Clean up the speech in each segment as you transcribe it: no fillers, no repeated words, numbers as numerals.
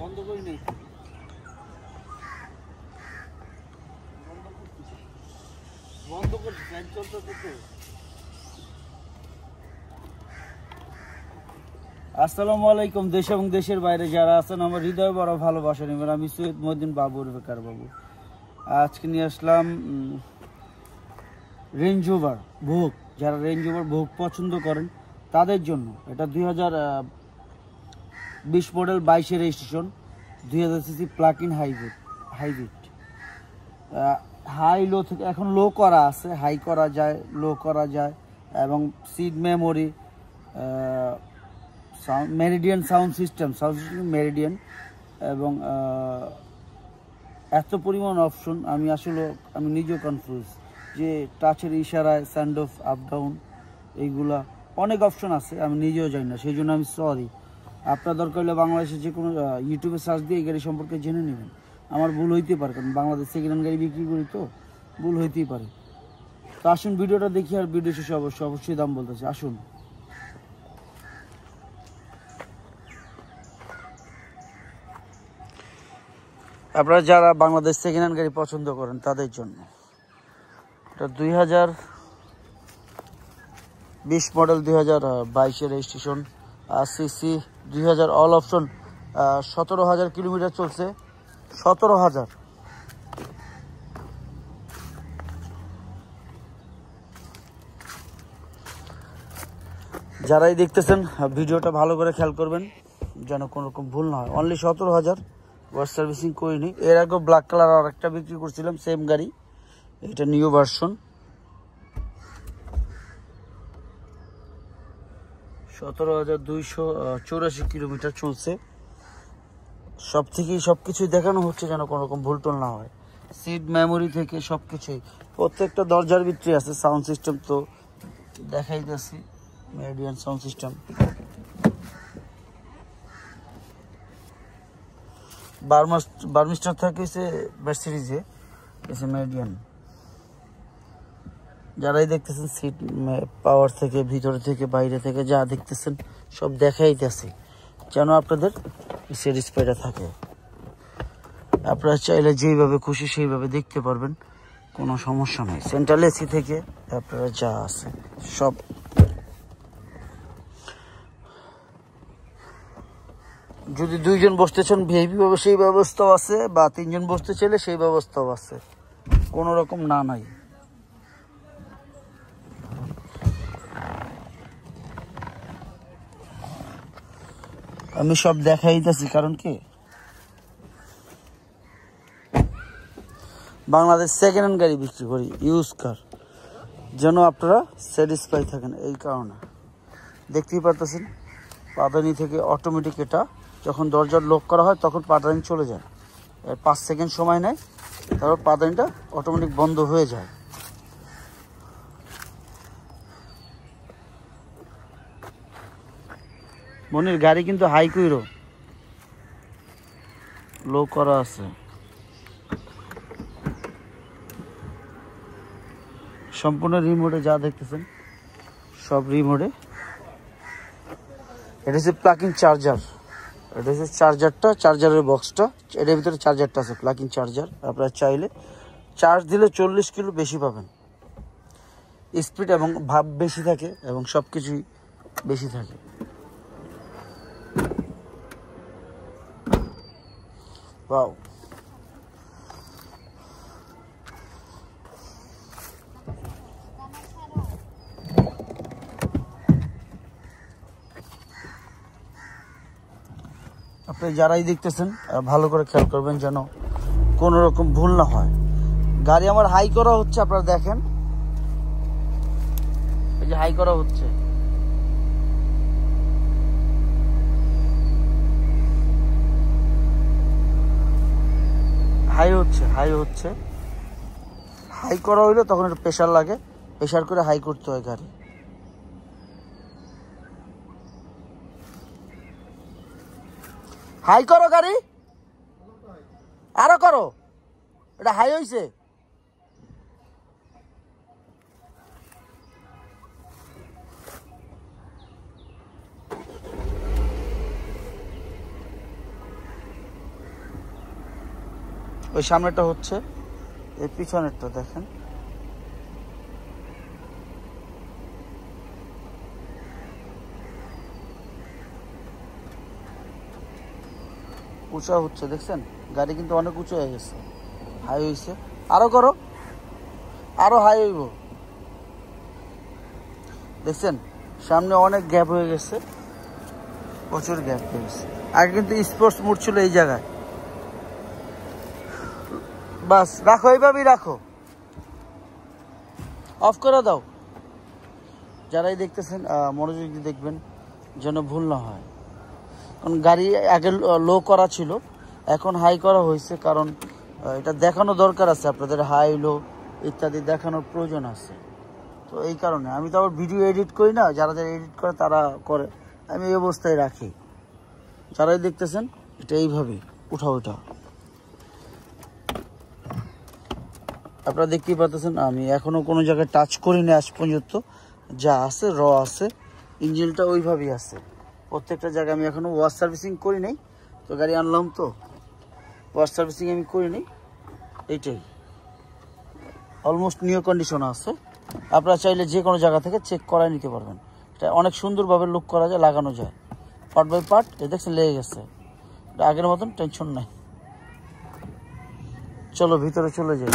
বন্ধ করি নাই, বন্ধ করছি, ফ্যান চলতেছে তো। আসসালামু আলাইকুম। দেশ এবং দেশের বাইরে যারা আছেন আমার হৃদয় বড় ভালোবাসা নেবেন। আমি সৈয়দ মহিউদ্দিন বাবুর বেকার বাবু। আজকে নিয়ে আসলাম রেঞ্জ রোভার ভোগ। যারা রেঞ্জ রোভার ভোগ পছন্দ করেন তাদের জন্য এটা 2020 model 22 registration, 2000 CC plug in hybrid. High low থেকে এখন লো করা আছে, হাই করা যায়, লো করা যায়, এবং seat memory, Meridian sound system Meridian, এবং এত পরিমাণ অপশন আমি নিজেও কনফিউজ যে টাচের ইশারায় স্যান্ড অফ আপ ডাউন এইগুলা অনেক অপশন আছে, আমি নিজেও জানি না। সেই জন্য আমি সরি। আপনার দরকার হলে বাংলাদেশে যে কোনো ইউটিউবে সার্চ দিয়ে এই গাড়ি সম্পর্কে জেনে নেবেন। আমার ভুল হইতে পারে, কারণ বাংলাদেশ সেকেন্ড হ্যান্ড গাড়ি বিক্রি করি, তো ভুল হইতেই পারে। তো আসুন ভিডিওটা দেখি, আর ভিডিও শেষে অবশ্যই দাম বলতেছে। আসুন। আপনারা যারা বাংলাদেশ সেকেন্ড হ্যান্ড গাড়ি পছন্দ করেন তাদের জন্য এটা 2020 model, 2022 registration, CC 2000, all option, 17,000 kilometre চলছে। 17,000। যারাই দেখতেছেন ভিডিওটা ভালো করে খেয়াল করবেন যেন কোনো রকম ভুল না হয়। অনলি 17,000, ওয়াশ সার্ভিসিং করিনি। এর আগেও ব্ল্যাক কালার আর একটা বিক্রি করছিলাম, সেম গাড়ি, এটা নিউ ভার্সন। 17,284 কিলোমিটার চলছে। সবকিছুই দেখানো হচ্ছে যেন কোনো রকম ভুল টুল না হয়। সিট মেমোরি থেকে সবকিছুই, প্রত্যেকটা দরজার ভিতরে আছে। সাউন্ড সিস্টেম তো দেখাই যাচ্ছি, মেরিডিয়ান সাউন্ড সিস্টেম। বার্মিস্টার থাকে মের্সিডিজে, এসে মেরিডিয়ান। যারাই দেখতেছেন সিট পাওয়ার থেকে, ভিতরে থেকে, বাইরে থেকে যা দেখতেছেন সব দেখাইতেছে যেন আপনাদের স্যাটিসফাইড থাকে। আপনারা চাইলে যেইভাবে খুশি সেইভাবে দেখতে পারবেন, কোনো সমস্যা নেই। সেন্ট্রাল এসি থেকে আপনারা যা আছে সব। যদি 2 জন বসতে চান ভিআইপি ভাবে সেই ব্যবস্থাও আছে, বা 3 জন বসতে চাইলে সেই ব্যবস্থাও আছে, কোনো রকম না নাই। আমি সব দেখাইতেছি কারণ কি বাংলাদেশ সেকেন্ড হ্যান্ড গাড়ি বিক্রি করি, ইউজ কার, যেন আপনারা স্যাটিসফাই থাকেন। এই কারণে দেখতেই পারতেছেন পাদানি থেকে অটোমেটিক, এটা যখন দরজা লক করা হয় তখন পাদানি চলে যায়, 5 সেকেন্ড সময় নেয়, তারপর পাদানিটা অটোমেটিক বন্ধ হয়ে যায়। মনির গাড়ি কিন্তু হাই কইরো, লো করা আছে। সম্পূর্ণ রিমোটে যা দেখতেছেন সব রিমোটে। এটা হচ্ছে প্লাগ ইন চার্জার, এটা হচ্ছে চার্জারটা, চার্জারের বক্সটা, এটার ভিতরে চার্জারটা আছে, প্লাগ ইন চার্জার। আপনারা চাইলে চার্জ দিলে 40 কিলো বেশি পাবেন, স্পিড এবং ভাব বেশি থাকে, এবং সব কিছুই বেশি থাকে। ওয়াও, আপনি যারাই দেখতেছেন ভালো করে খেয়াল করবেন যেন কোনো রকম ভুল না হয়। গাড়ি আমার হাই করা হচ্ছে, আপনারা দেখেন, এই যে হাই করা হচ্ছে। হাই হচ্ছে। হাই করা হইলে তখন একটু প্রেশার লাগে, প্রেশার করে হাই করতে হয় গাড়ি। হাই করো গাড়ি, আরো করো, এটা হাই হয়েছে। ওই সামনেটা হচ্ছে, এই পিছনেরটা দেখেন। উঁচা হচ্ছে দেখছেন, গাড়ি কিন্তু অনেক উঁচু হয়ে গেছে, হাই হয়েছে। আরো করো, আরো হাই হইব। দেখছেন সামনে অনেক গ্যাপ হয়ে গেছে, প্রচুর গ্যাপ হয়ে গেছে। আগে কিন্তু স্পোর্টস মোড ছিল এই জায়গায়। বাস রাখো, এইভাবেই রাখো, অফ করে দাও। যারাই দেখতেছেন মনোযোগ দিয়ে দেখবেন যেন ভুল না হয়, কারণ গাড়ি আগে লো করা ছিল, এখন হাই করা হয়েছে, কারণ এটা দেখানো দরকার আছে, আপনাদের হাই লো ইত্যাদি দেখানোর প্রয়োজন আছে। তো এই কারণে আমি তো আবার ভিডিও এডিট করি না, যারা যারা এডিট করে তারা করে, আমি এই অবস্থায় রাখি। যারাই দেখতেছেন এটা এইভাবেই উঠা উঠা। আপনারা দেখতেই পাচ্ছেন আমি এখনো কোনো জায়গায় টাচ করিনি আজ পর্যন্ত, যা আছে র আছে, ইঞ্জিনটা ওইভাবেই আছে। প্রত্যেকটা জায়গায় আমি এখনো ওয়াশ সার্ভিসিং করি নাই, তো গাড়ি আনলাম তো ওয়াশ সার্ভিসিং আমি করি নাই, এইটাই অলমোস্ট নিউ কন্ডিশন আছে। আপনারা চাইলে যে কোনো জায়গা থেকে চেক করাই নিতে পারবেন। এটা অনেক সুন্দরভাবে লুক করা যায়, লাগানো যায় পার্ট বাই পার্ট। এই দেখছেন লেগে গেছে, আগের মতন টেনশন নাই। চলো ভিতরে চলে যাই।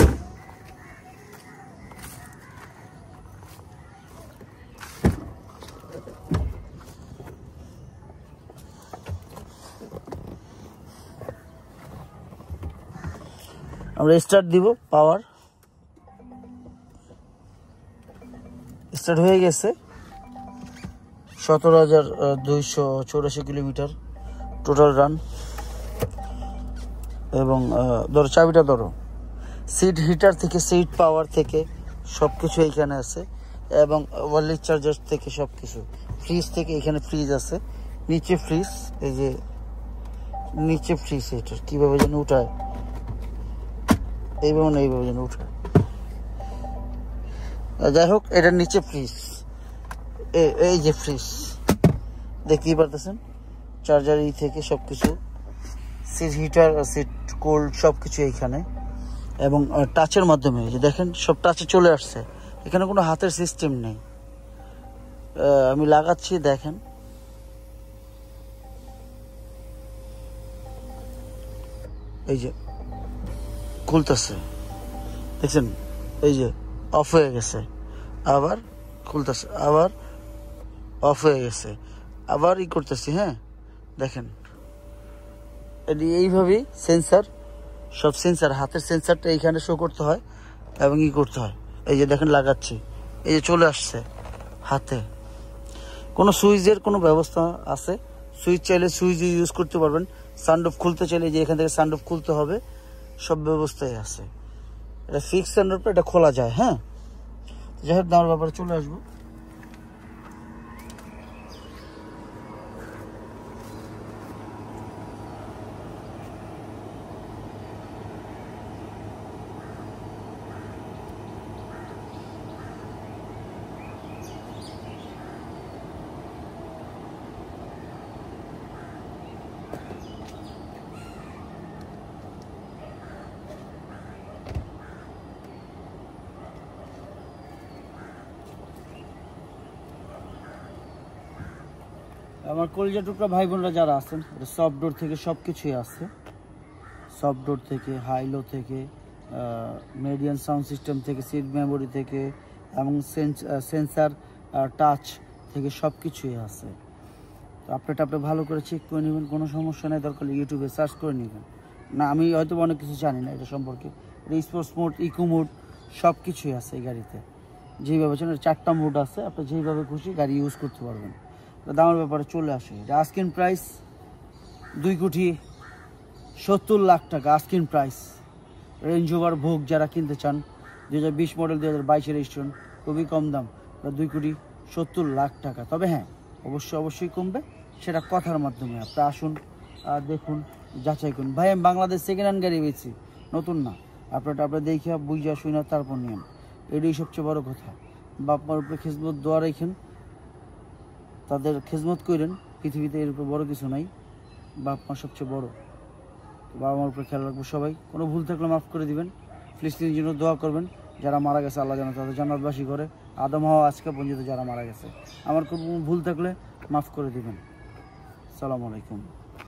আমরা স্টার্ট দিব, পাওয়ার স্টার্ট হয়ে গেছে। 17,284 কিলোমিটার টোটাল রান। এবং ধরো চাবিটা ধরো, সিট হিটার থেকে সিট পাওয়ার থেকে সব কিছু এইখানে আছে, এবং ওয়ারলেস চার্জার থেকে সব কিছু, ফ্রিজ থেকে এখানে ফ্রিজ আছে, নিচে ফ্রিজ, এই যে নিচে ফ্রিজ, এটা কীভাবে যেন উঠায়, এইভাবে না এইভাবে যেন উঠায়, যাই হোক এটার নিচে ফ্রিজ, এই যে ফ্রিজ দেখতেই পারতেছেন, চার্জার ই থেকে সব কিছু, সিট হিটার সিট কোল্ড সব কিছু এইখানে। এবং টাচের মাধ্যমে যে দেখেন সব টাচে চলে আসছে, এখানে কোনো হাতের সিস্টেম নেই। আমি লাগাচ্ছি, দেখেন এই যে খুলতেছে, দেখছেন এই যে অফ হয়ে গেছে, আবার খুলতেছে, আবার অফ হয়ে গেছে, আবার ই করতেছি। হ্যাঁ দেখেন এটি এইভাবেই সেন্সার, সব সেন্সার, হাতের সেন্সারটা এইখানে শো করতে হয় এবং ই করতে হয়। এই যে দেখেন লাগাচ্ছি, এই যে চলে আসছে হাতে। কোনো সুইচের কোনো ব্যবস্থা আছে, সুইচ চাইলে সুইচ ইউজ করতে পারবেন, সানরুফ খুলতে চাইলে যে এখান থেকে সানরুফ খুলতে হবে, সব ব্যবস্থাই আছে। এটা ফিক্স সানরুফ, এটা খোলা যায়। হ্যাঁ যাই হোক দামের ব্যাপারে চলে আসবো। আমার কলিজা টুকরা ভাই বোনরা যারা আছেন, সফট ডোর থেকে সব কিছুই আছে, সফট ডোর থেকে, হাইলো থেকে, মিডিয়াম সাউন্ড সিস্টেম থেকে, সিট মেমোরি থেকে, এবং সেন্সার টাচ থেকে সব কিছুই আছে। তো আপনি ভালো করে চেক করে নেবেন, কোনো সমস্যা নেই, দরকার ইউটিউবে সার্চ করে নেবেন। না আমি হয়তো অনেক কিছু জানি না এটা সম্পর্কে, স্পোর্টস মোড, ইকো মোড সব কিছুই আছে এই গাড়িতে। যেইভাবে চান 4টা মোড আছে, আপনি যেইভাবে খুশি গাড়ি ইউজ করতে পারবেন। দামের ব্যাপারে চলে আসে, এটা আস্কিং প্রাইস 2,70,00,000 টাকা আস্কিং প্রাইস। রেঞ্জ ওভার ভোগ যারা কিনতে চান, 2020 মডেল, 2022 রেজিস্ট্রেশন, খুবই কম দাম, 2,70,00,000 টাকা। তবে হ্যাঁ অবশ্যই কমবে, সেটা কথার মাধ্যমে। আপনি আসুন, দেখুন, যাচাই করুন। ভাই আমি বাংলাদেশ সেকেন্ড হ্যান্ড গাড়ি বেচি, নতুন না। আপনারা দেখে বুঝা শুনে তারপর নিন, এটাই সবচেয়ে বড় কথা। বাপমার উপরে খেজমত দোয়া রেখেন, তাদের খেজমত করেন, পৃথিবীতে এর উপর বড় কিছু নাই, বাপ মা সবচেয়ে বড়। বাবা মার উপরে খেয়াল রাখবো সবাই। কোনো ভুল থাকলে মাফ করে দিবেন। ফিলিস্তিনের জন্য দোয়া করবেন, যারা মারা গেছে আল্লাহ যেন তাদের জান্নাতবাসী করে, আদম হাওয়া আজকে পর্যন্ত যারা মারা গেছে। আমার কোনো ভুল থাকলে মাফ করে দিবেন। আসসালামু আলাইকুম।